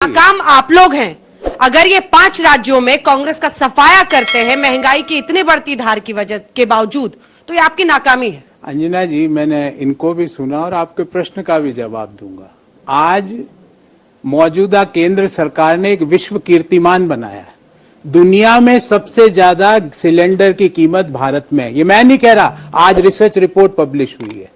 नाकाम आप लोग हैं। अगर ये 5 राज्यों में कांग्रेस का सफाया करते हैं महंगाई की इतनी बढ़ती धार की वजह के बावजूद, तो ये आपकी नाकामी है। अंजना जी, मैंने इनको भी सुना और आपके प्रश्न का भी जवाब दूंगा। आज मौजूदा केंद्र सरकार ने एक विश्व कीर्तिमान बनाया है। दुनिया में सबसे ज्यादा सिलेंडर की कीमत भारत में है। ये मैं नहीं कह रहा, आज रिसर्च रिपोर्ट पब्लिश हुई है।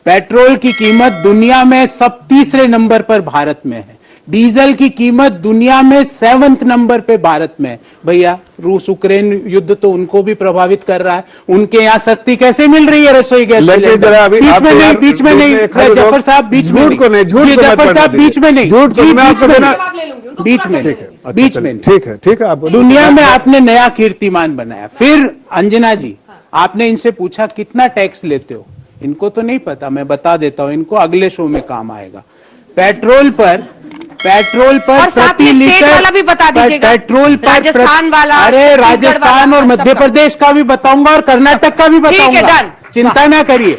पेट्रोल की कीमत दुनिया में सब 3रे नंबर पर भारत में है। डीजल की कीमत दुनिया में 7th नंबर पे भारत में है। भैया, रूस यूक्रेन युद्ध तो उनको भी प्रभावित कर रहा है। उनके यहाँ सस्ती कैसे मिल रही है रसोई गैस? बीच में नहीं जफर साहब, बीच में जफर साहब, बीच में नहीं, बीच में ठीक है। आप दुनिया में आपने नया कीर्तिमान बनाया। फिर अंजना जी, आपने इनसे पूछा कितना टैक्स लेते हो? इनको तो नहीं पता, मैं बता देता हूं, इनको अगले शो में काम आएगा। पेट्रोल पर प्रति लीटर वाला भी बता दीजिएगा। पेट्रोल पर राजस्थान वाला, अरे राजस्थान और मध्य प्रदेश का भी बताऊंगा और कर्नाटक का भी बताऊंगा, चिंता ना करिए।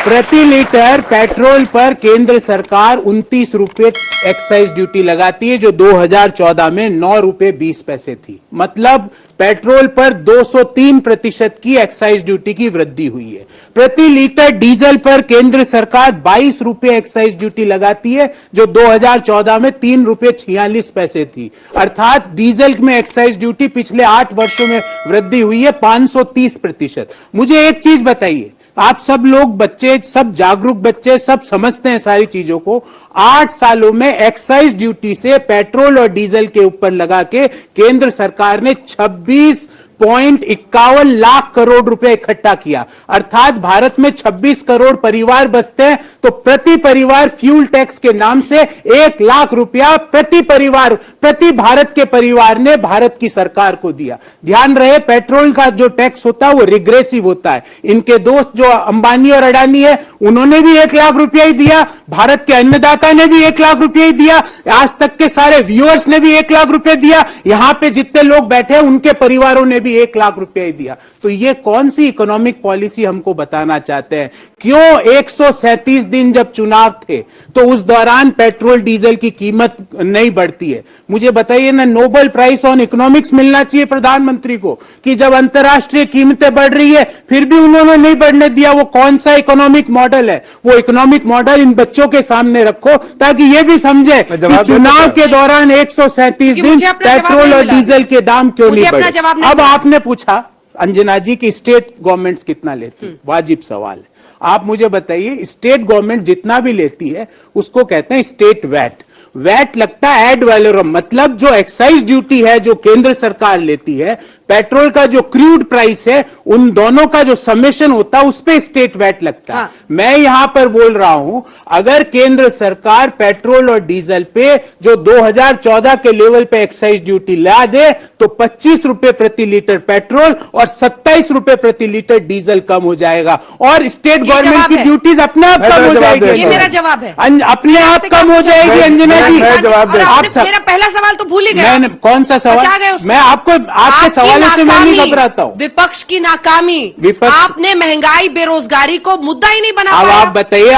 प्रति लीटर पेट्रोल पर केंद्र सरकार 29 रुपए एक्साइज ड्यूटी लगाती है, जो 2014 में 9 रुपए 20 पैसे थी। मतलब पेट्रोल पर 203% की एक्साइज ड्यूटी की वृद्धि हुई है। प्रति लीटर डीजल पर केंद्र सरकार 22 रुपए एक्साइज ड्यूटी लगाती है, जो 2014 में 3 रुपए 46 पैसे थी। अर्थात डीजल में एक्साइज ड्यूटी पिछले 8 वर्षों में वृद्धि हुई है 530%। मुझे एक चीज बताइए, आप सब लोग बच्चे, सब जागरूक बच्चे, सब समझते हैं सारी चीजों को। 8 सालों में एक्साइज ड्यूटी से पेट्रोल और डीजल के ऊपर लगा के केंद्र सरकार ने 26.51 लाख करोड़ रुपए इकट्ठा किया। अर्थात भारत में 26 करोड़ परिवार बसते हैं, तो प्रति परिवार फ्यूल टैक्स के नाम से 1 लाख रुपया प्रति परिवार, प्रति भारत के परिवार ने भारत की सरकार को दिया। ध्यान रहे, पेट्रोल का जो टैक्स होता है वो रिग्रेसिव होता है। इनके दोस्त जो अंबानी और अडानी है, उन्होंने भी 1 लाख रुपया ही दिया, भारत के अन्नदाता ने भी 1 लाख रुपया ही दिया, आज तक के सारे व्यूअर्स ने भी 1 लाख रुपया दिया, यहां पे जितने लोग बैठे हैं उनके परिवारों ने भी 1 लाख रुपया ही दिया। तो ये कौन सी इकोनॉमिक पॉलिसी हमको बताना चाहते हैं? क्यों 137 दिन जब चुनाव थे तो उस दौरान पेट्रोल डीजल की कीमत नहीं बढ़ती है? मुझे बताइए ना, नोबेल प्राइज ऑन इकोनॉमिक्स मिलना चाहिए प्रधानमंत्री को कि जब अंतरराष्ट्रीय कीमतें बढ़ रही है फिर भी उन्होंने नहीं बढ़ने दिया। वो कौन सा इकोनॉमिक मॉडल है? वो इकोनॉमिक मॉडल इन बच्चों के सामने रखो ताकि ये भी समझे कि चुनाव के दौरान 137 दिन पेट्रोल और डीजल के दाम क्यों नहीं बढ़े। अब आपने पूछा अंजना जी की स्टेट गवर्नमेंट्स कितना लेती है, वाजिब सवाल है। आप मुझे बताइए, स्टेट गवर्नमेंट जितना भी लेती है उसको कहते हैं स्टेट वैट। वैट लगता है एड वैलोरम, मतलब जो एक्साइज ड्यूटी है जो केंद्र सरकार लेती है, पेट्रोल का जो क्रूड प्राइस है, उन दोनों का जो समेशन होता है उस पे स्टेट वैट लगता है। मैं यहां पर बोल रहा हूं, अगर केंद्र सरकार पेट्रोल और डीजल पे जो 2014 के लेवल पे एक्साइज ड्यूटी ला दे तो 25 रुपए प्रति लीटर पेट्रोल और 27 रुपए प्रति लीटर डीजल कम हो जाएगा और स्टेट गवर्नमेंट की ड्यूटीज अपने आप कम हो जाएगी। ये मेरा जवाब है, अपने आप कम हो जाएगी। अंजना जी, मेरा पहला सवाल तो भूल ही गया। कौन सा सवाल? मैं आपको आपके सवाल से मैं नहीं घबराता हूं। विपक्ष की नाकामी, आपने महंगाई बेरोजगारी को मुद्दा ही नहीं बना पाया। अब आप बताइए,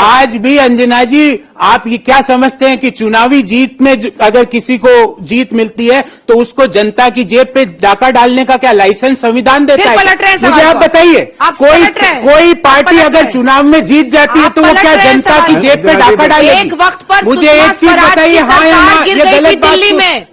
आज भी अंजना जी, आप ये क्या समझते हैं कि चुनावी जीत में अगर किसी को जीत मिलती है तो उसको जनता की जेब पे डाका डालने का क्या लाइसेंस संविधान देता है? मुझे आप बताइए, कोई पार्टी अगर चुनाव में जीत जाती है तो वो क्या जनता की जेब पे डाका डालेगी? एक वक्त पर मुझे एक चीज बताइए, हाँ ये गलत बात,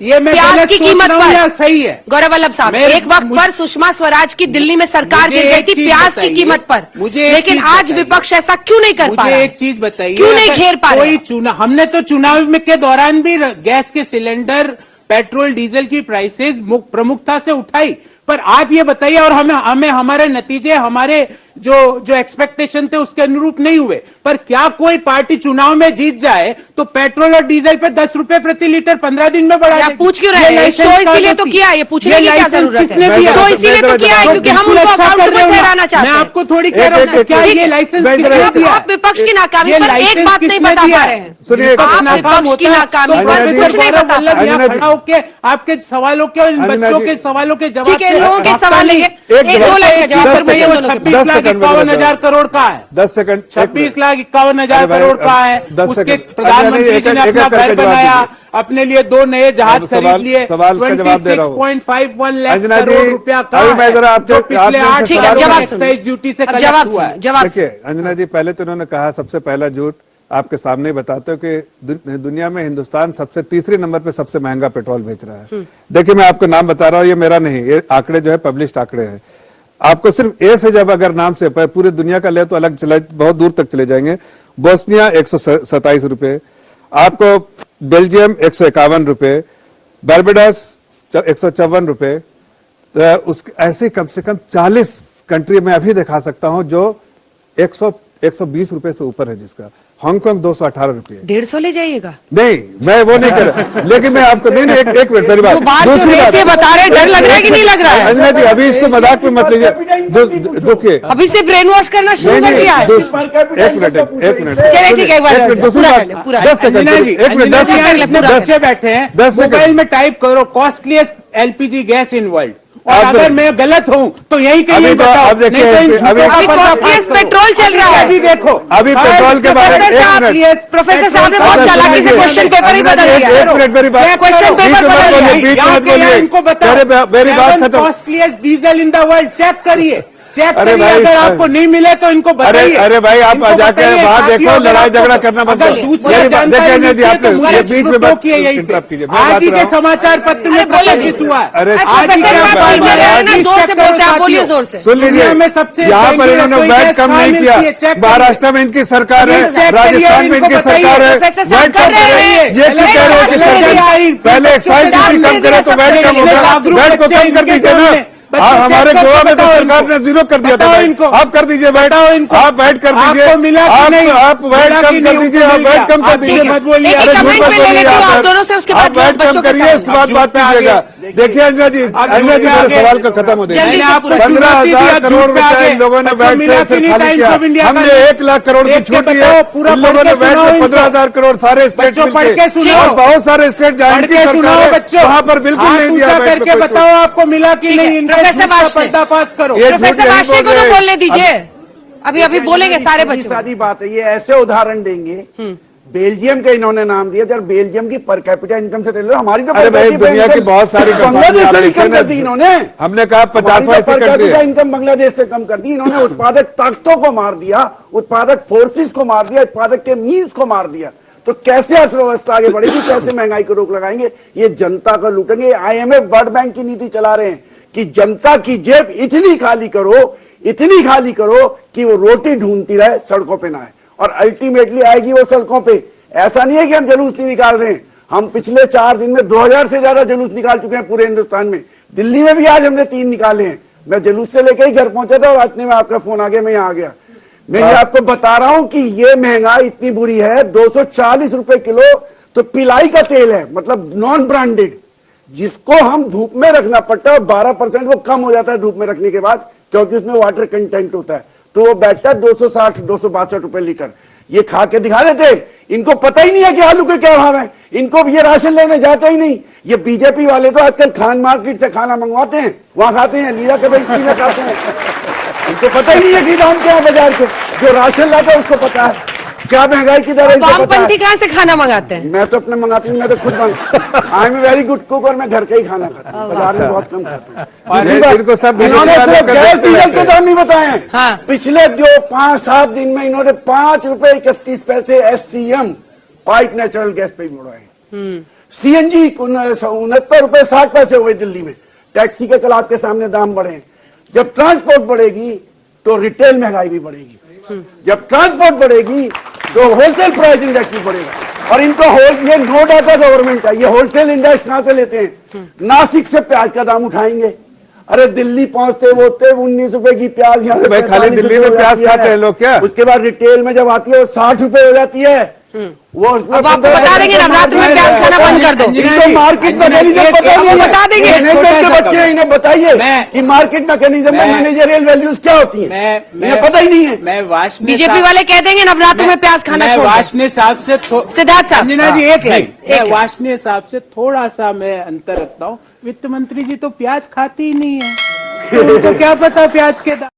ये मैं गलत की कीमत पर सही है? गौरव वल्लभ साहब, एक वक्त पर सुषमा स्वराज की दिल्ली में सरकार गिर गई थी प्याज की कीमत पर, लेकिन आज विपक्ष ऐसा क्यों नहीं कर पा रहा? एक चीज बताइए, क्यों नहीं घेर पा रहे? हमने तो चुनाव में के दौरान भी गैस के सिलेंडर, पेट्रोल डीजल की प्राइसेस प्रमुखता से उठाई, पर आप ये बताइए, और हमें हमारे नतीजे, हमारे जो एक्सपेक्टेशन थे उसके अनुरूप नहीं हुए। पर क्या कोई पार्टी चुनाव में जीत जाए तो पेट्रोल और डीजल पे 10 रुपए प्रति लीटर 15 दिन में बढ़ा देगी? पूछ क्यों रहे हैं? शो इसीलिए तो किया, ये पूछने की क्या जरूरत है? शो इसीलिए तो किया है क्योंकि हम उनको अकाउंटेबल ठहराना चाहते हैं। मैं आपको थोड़ी कह रहा हूँ, क्या ये लाइसेंस किसने दिया? आप विपक्ष की नाकामी पर एक बात नहीं बता पा रहे हैं। आप विपक्ष की नाकामी पर कुछ नहीं बता पा रहे हैं। खड़ा होकर आपके सवालों के, बच्चों के सवालों के जवाब, लोगों के सवाल लेंगे, 1-2 लाख के जवाब पर 26 लाख 51,000 करोड़ का है। 10 सेकंड। 26,51,000 करोड़ का है। 10 उसके सेकंड। प्रधानमंत्री जी ने अपना घर बनाया, अपने लिए 2 नए जहाज खरीद लिए, सवाल का जवाब दे रहा हूं। 26.51 लाख अंजना जी, करोड़ रुपया का अभी मैं जरा आपसे- जो पिछले आपने 8 से सालों जवाब में सुनिए। एक्साइज ड्यूटी से अब कलेक्ट जवाब हुआ है। सुनिए, जवाब देखिए अंजना जी, पहले तो उन्होंने कहा सबसे पहला झूठ आपके सामने ही बताते हो कि दुनिया में हिंदुस्तान सबसे तीसरे नंबर पे सबसे महंगा पेट्रोल बेच रहा है। देखिए मैं आपको नाम बता रहा हूँ, ये मेरा नहीं, ये आंकड़े जो है पब्लिश्ड आंकड़े हैं। आपको सिर्फ ए से जब अगर नाम से पूरी दुनिया का ले तो अलग चले, बहुत दूर तक चले जाएंगे। बोस्निया 127 रुपए, आपको बेल्जियम 151 रुपए, बारबाडोस 154 रुपए, ऐसे कम से कम 40 कंट्री में अभी दिखा सकता हूं जो 120 रुपए से ऊपर है, जिसका हांगकांग 218 रुपए। 150 ले जाइएगा। नहीं, मैं वो नहीं कर रहा, लेकिन मैं आपको नहीं एक मिनट मेरी बात। वो बात जो रेस ये बता रहे हैं, डर लग रहा है कि नहीं लग रहा है? अंजना जी अभी इसको मजाक में मत लीजिए, देखिए अभी से ब्रेन वॉश करना शुरू कर दिया है। एक मिनट चलिए ठीक है, एक बार दूसरी पूरा बात, कर ले, पूरा। 10 सेकंड, अंजना जी, एक मिनट, 10 सेकंड, बच्चे बैठे हैं, 10 सेकंड। मोबाइल में टाइप करो costliest LPG gas in world, और आप अगर मैं गलत हूं तो यही अभी कहिए, तो बताओ। आप देखिए, नहीं तो इन अभी- झूठों का अभी पर्दाफाश कॉस्टलीस्ट करो। पेट्रोल चल रहा है। अभी देखो, अभी पेट्रोल के बारे में प्रोफेसर साहब ने बहुत चालाकी से क्वेश्चन पेपर ही बदल दिया। एक मिनट मेरी बात, क्वेश्चन पेपर बदल दिया। इनको बताओ, मेरी बात खत्म। Costliest diesel in the world, check करिए, चेक अरे करिए। भाई, अगर आपको नहीं मिले तो इनको बताइए। अरे भाई, आप इनको जाके बताइए, बाहर साथियों, देखो, अगर लड़ाई आपको- झगड़ा करना बंद अगर करो। दूसरा मेरी बात- जानकारी देखिए, नहीं जी, है आपने तो मुझे ये बीच में छुट्टो किए यहीं इंटरप्ट कीजिए। पे। मैं बात आज ही कर के रहा हूं। समाचार पत्र में अरे बोलिए प्रकाशित जी। हुआ है। अरे आज ही प्रोफेसर के साहब अखबार बोल में रहे हैं ना, आज जोर से चेक करो बोलते हैं, आप बोलिए साथियों। जोर से। सुन लीजिए, दुनिया में सबसे यहाँ पर महंगी इन्होंने रसोई वैट गैस कम कहाँ नहीं मिलती किया। है? चेक करिए। महाराष्ट्र में इनकी सरकार है, चेक करिए, राजस्थान में इनको इनकी बताइए। सरकार है। प्रोफेसर साहब वैट कर कम रहे करे, हैं। ये क्यों कह रहे हो कि पहले एक्साइज ड्यूटी कम करे तो वैट कम होगा। वैट को कम कर दीजिए ना। हमारे गोवा में तो सरकार ने 0 कर दिया था। आप कर दीजिए वैट, आप वैट कर दीजिए, आपको मिला कि नहीं? आप वैट मिला कम कि कर नहीं? दीजिए, आप वैट कम कर आप दीजिए, मत बोलिए। एक अरे कमेंट झूठ मत पे ले बोलिए लेती हूँ आप। आप दोनों से, उसके आप बाद वैट कम बच्चों के करिए, साथ। उसके बाद बात कीजिएगा। देखिए अंजना जी, अंजना जी मेरे सवाल का खत्म हो जल्दी जाएगा। से पूरा। 15,000 करोड़ रुपए इन लोगों ने वैट से खाली किया। हमने 1 लाख करोड़ की छूट दी है। इन लोगों ने वैट में 15,000 करोड़ सारे स्टेट बच्चों पढ़ के सुनो। और बहुत सारे स्टेट जहाँ पढ़ इनकी के सरकार सुनाओ है बच्चों, वहाँ पर बिल्कुल हाथ नहीं दिया ऊंचा वैट पे करके कोई बताओ छूट। आपको मिला कि ठीक है, नहीं। इनका प्रोफेसर झूठ का वार्ष्णेय। पर्दाफाश करो। ये प्रोफेसर झूठ वार्ष्णेय यही को तो बोल रहे बोलने दीजिए, अभी बोलेंगे सारे सीधी बच्चों। सादी बात है, ये ऐसे उदाहरण देंगे। बेल्जियम का इन्होंने नाम दिया, जब बेल्जियम की पर कैपिटा इनकम से ले लो, हमारी तो अरे भाई, दुनिया की बहुत सारी बांग्लादेश से कंपनियां कम कर दी इन्होंने। हमने कहा 50 हमारी तो पर कंट्री कैपिटा है। इनकम बांग्लादेश से कम कर दी इन्होंने। उत्पादक ताकतों को मार दिया, उत्पादक फोर्सेस को मार दिया, उत्पादक के मीन्स को मार दिया। तो कैसे अर्थव्यवस्था आगे बढ़ेगी, कैसे महंगाई को रोक लगाएंगे? ये जनता को लूटेंगे। IMF वर्ल्ड बैंक की नीति चला रहे हैं कि जनता की जेब इतनी खाली करो कि वो रोटी ढूंढती रहे, सड़कों पे ना आए, और अल्टीमेटली आएगी वो सड़कों पे। ऐसा नहीं है कि हम जुलूस नहीं निकाल रहे हैं, हम पिछले 4 दिन में 2000 से ज्यादा जुलूस निकाल चुके हैं पूरे हिंदुस्तान में। दिल्ली में भी आज हमने 3 निकाले हैं। मैं जुलूस से लेकर ही घर पहुंचा था और इतने में आपका फोन आ गया, मैं यहाँ आ गया। मैं ये आपको बता रहा हूं कि ये महंगाई इतनी बुरी है, 240 रुपए किलो तो पिलाई का तेल है, मतलब नॉन ब्रांडेड, जिसको हम धूप में रखना पड़ता है। 12% वो कम हो जाता है धूप में रखने के बाद, क्योंकि उसमें वाटर कंटेंट होता है। तो वो बैठता है 260-262 रुपए लीटर। ये खा के दिखा रहे थे, इनको पता ही नहीं है कि आलू के क्या भाव है, इनको ये राशन लेने जाते ही नहीं। ये बीजेपी वाले तो आजकल खान मार्केट से खाना मंगवाते हैं, वहां खाते हैं, लीला के भाई में खाते हैं। इनको पता ही नहीं है कि दाम क्या है बाजार के। जो राशन लाता है उसको पता है क्या महंगाई की दर है, इनको पता है। वामपंथी कहाँ से खाना मंगाते हैं? मैं तो अपने मंगाती हूँ, मैं तो खुद I am very good cook, और मैं घर का ही खाना खाता हूँ, बाजार में बहुत कम खाता हूँ। दूसरी बात, इनको सब इन्होंने सिर्फ गैस डीजल के दाम नहीं बताए हैं। हाँ। पिछले जो 5-7 दिन में इन्होंने 5 रुपए 31 पैसे SCM पाइप नेचुरल गैस पे बढ़ाए। CNG 69 रुपए 60 पैसे हुए दिल्ली में। टैक्सी के कल आपके सामने दाम बढ़े। जब ट्रांसपोर्ट बढ़ेगी तो रिटेल महंगाई भी बढ़ेगी, जब ट्रांसपोर्ट बढ़ेगी तो होलसेल प्राइस इंडेक्स भी बढ़ेगा। और इनको ये नो डाटा गवर्नमेंट है, ये होलसेल इंडेक्स कहां से लेते हैं? नासिक से प्याज का दाम उठाएंगे। अरे दिल्ली पहुंचते होते 19 रुपए की प्याज, यहाँ भाई खाली दिल्ली में प्याज खाते हैं लोग क्या? उसके बाद रिटेल में जब आती है वो 60 रुपए हो जाती है। वो अब आपको बता देंगे नवरात्र में प्याज खाना बंद कर दो। इनको मार्केट मैकेनिज्म पता नहीं है। बता देंगे। मैनेजमेंट के बच्चे हैं, इन्हें बताइए कि मार्केट मैकेनिज्म में मैं- मैनेजरियल वैल्यूज क्या होती है, इन्हें पता ही नहीं है। मैं वार्ष्णेय बीजेपी साहब- वाले कह देंगे नवरात्र में प्याज खाना मैं छोड़ दो। वार्ष्णेय साहब से सिद्धार्थ साहब। अंजना जी एक लाइन, एक मैं वार्ष्णेय साहब से थोड़ा सा मैं अंतर रखता हूँ। वित्त मंत्री जी तो प्याज खाती ही नहीं है, तो उनको क्या पता प्याज के दाम।